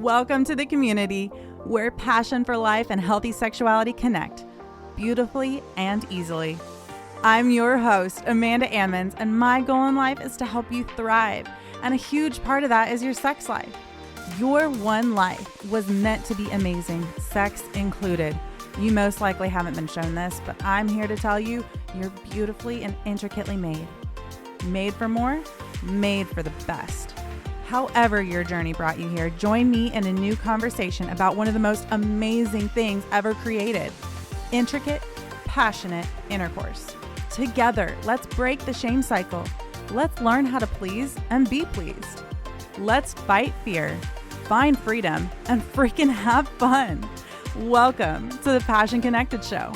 Welcome to the community where passion for life and healthy sexuality connect beautifully and easily. I'm your host, Amanda Ammons, and my goal in life is to help you thrive. And a huge part of that is your sex life. Your one life was meant to be amazing, sex included. You most likely haven't been shown this, but I'm here to tell you you're beautifully and intricately made. Made for more, made for the best. However your journey brought you here, join me in a new conversation about one of the most amazing things ever created: intricate, passionate intercourse. Together, let's break the shame cycle. Let's learn how to please and be pleased. Let's fight fear, find freedom, and freaking have fun. Welcome to the Passion Connected Show.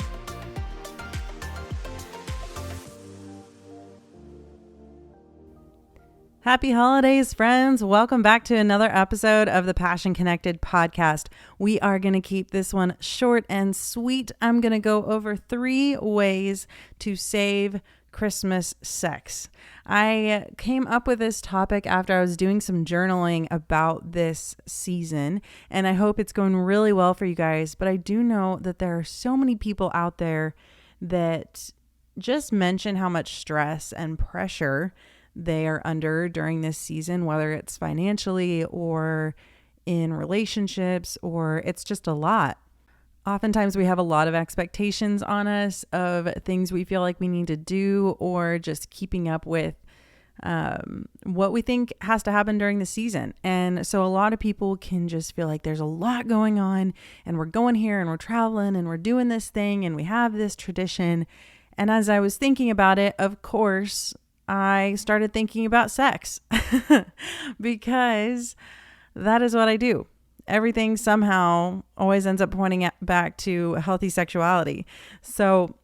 Happy holidays, friends. Welcome back to another episode of the Passion Connected podcast. We are going to keep this one short and sweet. I'm going to go over 3 ways to save Christmas sex. I came up with this topic after I was doing some journaling about this season, and I hope it's going really well for you guys. But I do know that there are so many people out there that just mention how much stress and pressure they are under during this season, whether it's financially or in relationships, or it's just a lot. Oftentimes we have a lot of expectations on us of things we feel like we need to do, or just keeping up with what we think has to happen during the season. And so a lot of people can just feel like there's a lot going on, and we're going here and we're traveling and we're doing this thing and we have this tradition. And as I was thinking about it, of course, I started thinking about sex because that is what I do. Everything somehow always ends up pointing back to healthy sexuality. So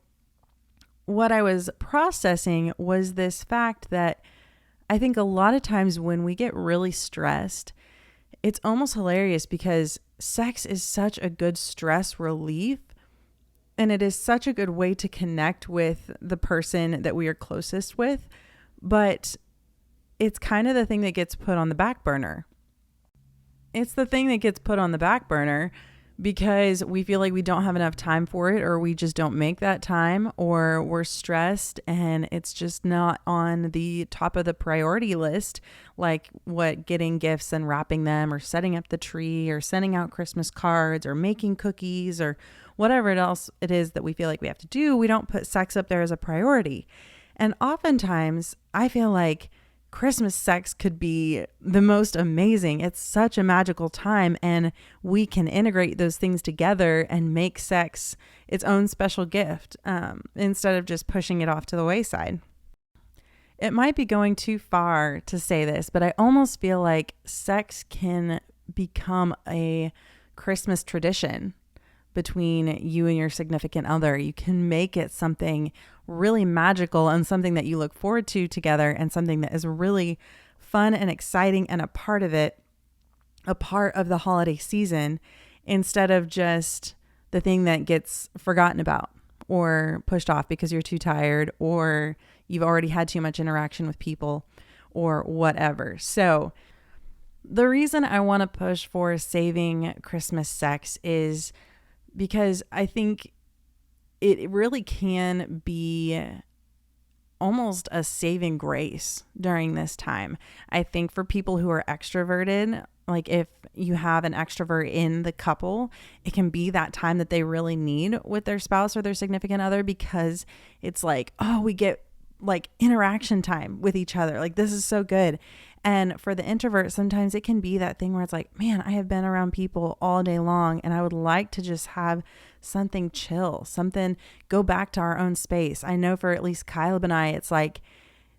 what I was processing was this fact that I think a lot of times when we get really stressed, it's almost hilarious because sex is such a good stress relief. And it is such a good way to connect with the person that we are closest with. But it's kind of the thing that gets put on the back burner. It's the thing that gets put on the back burner because we feel like we don't have enough time for it, or we just don't make that time, or we're stressed and it's just not on the top of the priority list, like getting gifts and wrapping them, or setting up the tree, or sending out Christmas cards, or making cookies, or whatever else it is that we feel like we have to do. We don't put sex up there as a priority. And oftentimes I feel like Christmas sex could be the most amazing. It's such a magical time, and we can integrate those things together and make sex its own special gift instead of just pushing it off to the wayside. It might be going too far to say this, but I almost feel like sex can become a Christmas tradition between you and your significant other. You can make it something really magical and something that you look forward to together, and something that is really fun and exciting and a part of it, a part of the holiday season, instead of just the thing that gets forgotten about or pushed off because you're too tired, or you've already had too much interaction with people, or whatever. So the reason I want to push for saving Christmas sex is because I think it really can be almost a saving grace during this time. I think for people who are extroverted, like if you have an extrovert in the couple, it can be that time that they really need with their spouse or their significant other, because it's like, oh, we get like interaction time with each other. Like, this is so good. And for the introvert, sometimes it can be that thing where it's like, man, I have been around people all day long and I would like to just have something chill, something, go back to our own space. I know for at least Kyle and I, it's like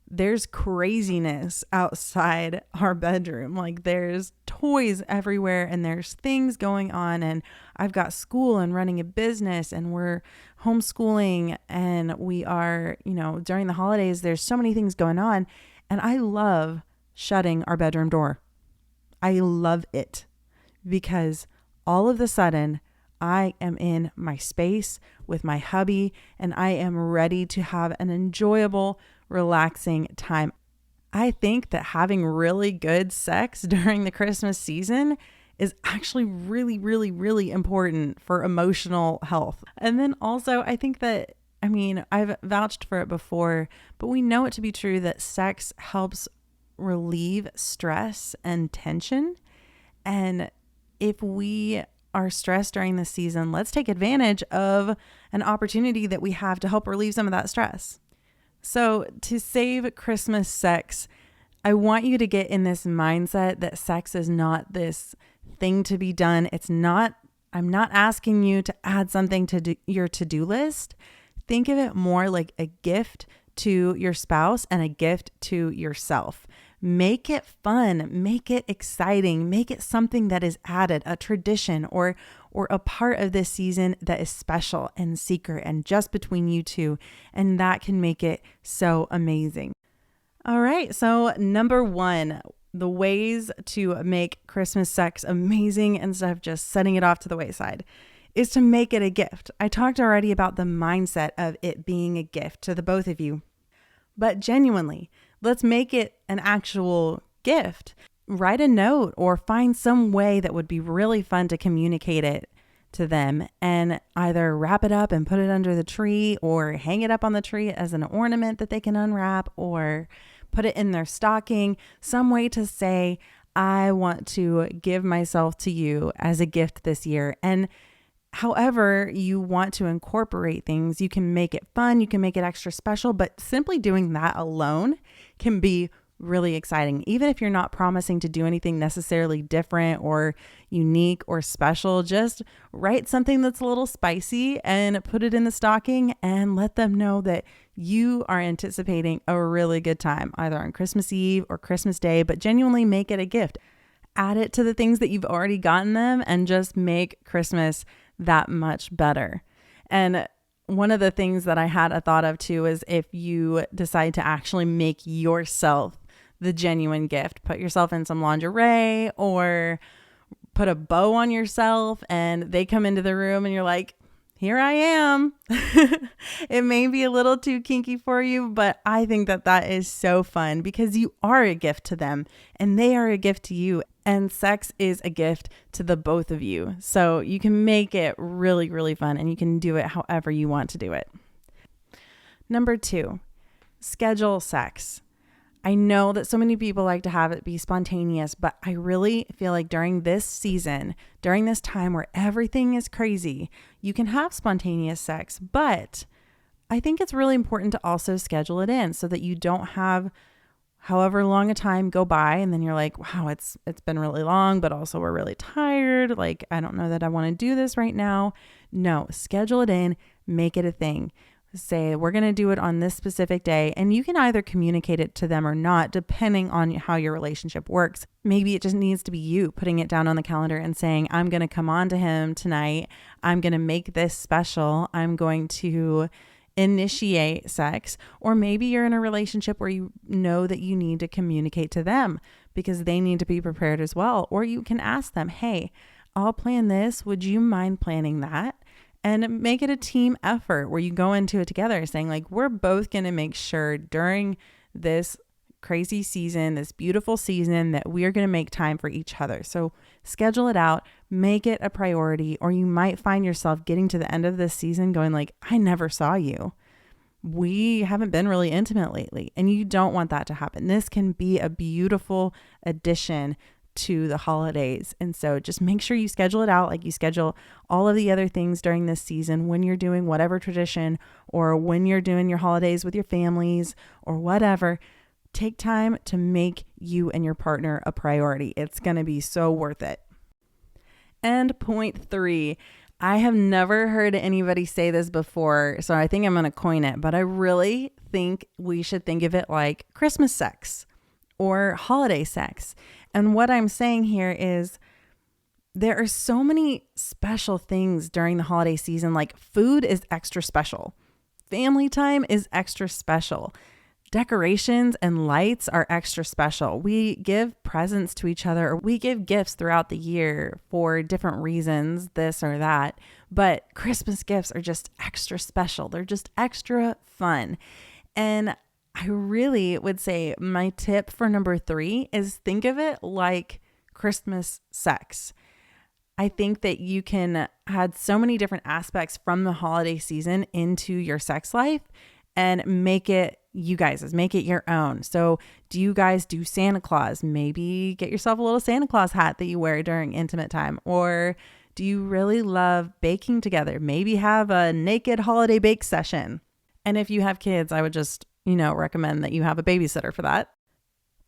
there's craziness outside our bedroom. Like, there's toys everywhere and there's things going on, and I've got school and running a business, and we're homeschooling, and we are, during the holidays, there's so many things going on. And I love shutting our bedroom door. I love it because all of a sudden I am in my space with my hubby, and I am ready to have an enjoyable, relaxing time. I think that having really good sex during the Christmas season is actually really, really, really important for emotional health. And then also, I think that, I mean, I've vouched for it before, but we know it to be true that sex helps relieve stress and tension. And if we are stressed during this season, let's take advantage of an opportunity that we have to help relieve some of that stress. So to save Christmas sex, I want you to get in this mindset that sex is not this thing to be done. I'm not asking you to add something to your to-do list. Think of it more like a gift to your spouse and a gift to yourself. Make it fun, make it exciting, make it something that is added, a tradition or a part of this season that is special and secret and just between you two. And that can make it so amazing. All right. So number 1, the ways to make Christmas sex amazing instead of just setting it off to the wayside is to make it a gift. I talked already about the mindset of it being a gift to the both of you, but genuinely, let's make it an actual gift. Write a note or find some way that would be really fun to communicate it to them, and either wrap it up and put it under the tree or hang it up on the tree as an ornament that they can unwrap, or put it in their stocking. Some way to say, I want to give myself to you as a gift this year. And however you want to incorporate things, you can make it fun, you can make it extra special, but simply doing that alone can be really exciting. Even if you're not promising to do anything necessarily different or unique or special, just write something that's a little spicy and put it in the stocking and let them know that you are anticipating a really good time, either on Christmas Eve or Christmas Day, but genuinely make it a gift. Add it to the things that you've already gotten them and just make Christmas that much better. And one of the things that I had a thought of too is if you decide to actually make yourself the genuine gift, put yourself in some lingerie or put a bow on yourself and they come into the room and you're like, here I am. It may be a little too kinky for you, but I think that that is so fun because you are a gift to them and they are a gift to you. And sex is a gift to the both of you. So you can make it really, really fun and you can do it however you want to do it. Number 2, schedule sex. I know that so many people like to have it be spontaneous, but I really feel like during this season, during this time where everything is crazy, you can have spontaneous sex, but I think it's really important to also schedule it in so that you don't have however long a time go by and then you're like, wow, it's been really long, but also we're really tired. Like, I don't know that I want to do this right now. No, schedule it in, make it a thing. Say, we're going to do it on this specific day. And you can either communicate it to them or not, depending on how your relationship works. Maybe it just needs to be you putting it down on the calendar and saying, I'm going to come on to him tonight. I'm going to make this special. I'm going to initiate sex. Or maybe you're in a relationship where you know that you need to communicate to them because they need to be prepared as well. Or you can ask them, hey, I'll plan this. Would you mind planning that? And make it a team effort where you go into it together saying like, we're both going to make sure during this crazy season, this beautiful season, that we are going to make time for each other. So schedule it out, make it a priority, or you might find yourself getting to the end of this season going like, I never saw you. We haven't been really intimate lately. And you don't want that to happen. This can be a beautiful addition to the holidays. And so just make sure you schedule it out like you schedule all of the other things during this season when you're doing whatever tradition or when you're doing your holidays with your families or whatever. Take time to make you and your partner a priority. It's going to be so worth it. And point 3, I have never heard anybody say this before, so I think I'm going to coin it, but I really think we should think of it like Christmas sex or holiday sex. And what I'm saying here is there are so many special things during the holiday season, like food is extra special. Family time is extra special. Decorations and lights are extra special. We give presents to each other, or we give gifts throughout the year for different reasons, this or that. But Christmas gifts are just extra special. They're just extra fun. And I really would say my tip for number 3 is think of it like Christmas sex. I think that you can add so many different aspects from the holiday season into your sex life and make it you guys', make it your own. So do you guys do Santa Claus? Maybe get yourself a little Santa Claus hat that you wear during intimate time. Or do you really love baking together? Maybe have a naked holiday bake session. And if you have kids, I would just, recommend that you have a babysitter for that.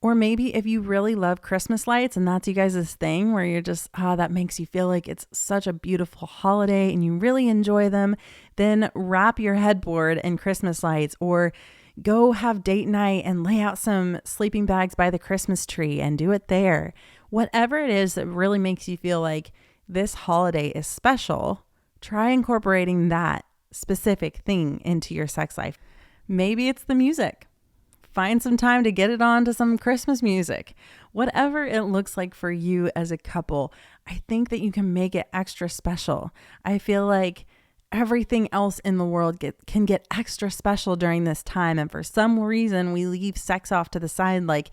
Or maybe if you really love Christmas lights and that's you guys' thing where you're just, that makes you feel like it's such a beautiful holiday and you really enjoy them, then wrap your headboard in Christmas lights, or go have date night and lay out some sleeping bags by the Christmas tree and do it there. Whatever it is that really makes you feel like this holiday is special, try incorporating that specific thing into your sex life. Maybe it's the music. Find some time to get it on to some Christmas music. Whatever it looks like for you as a couple, I think that you can make it extra special. I feel like everything else in the world can get extra special during this time. And for some reason, we leave sex off to the side like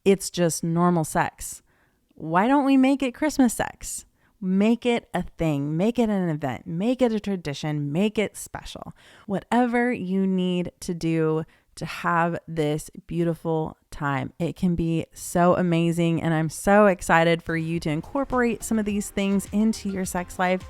it's just normal sex. Why don't we make it Christmas sex? Make it a thing, make it an event, make it a tradition, make it special. Whatever you need to do to have this beautiful time. It can be so amazing, and I'm so excited for you to incorporate some of these things into your sex life.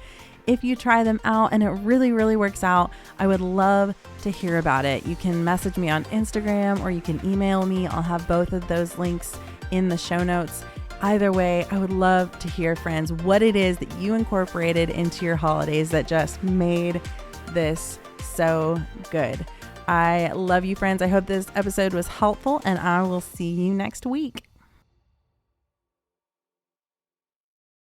If you try them out and it really, really works out, I would love to hear about it. You can message me on Instagram or you can email me. I'll have both of those links in the show notes. Either way, I would love to hear, friends, what it is that you incorporated into your holidays that just made this so good. I love you, friends. I hope this episode was helpful, and I will see you next week.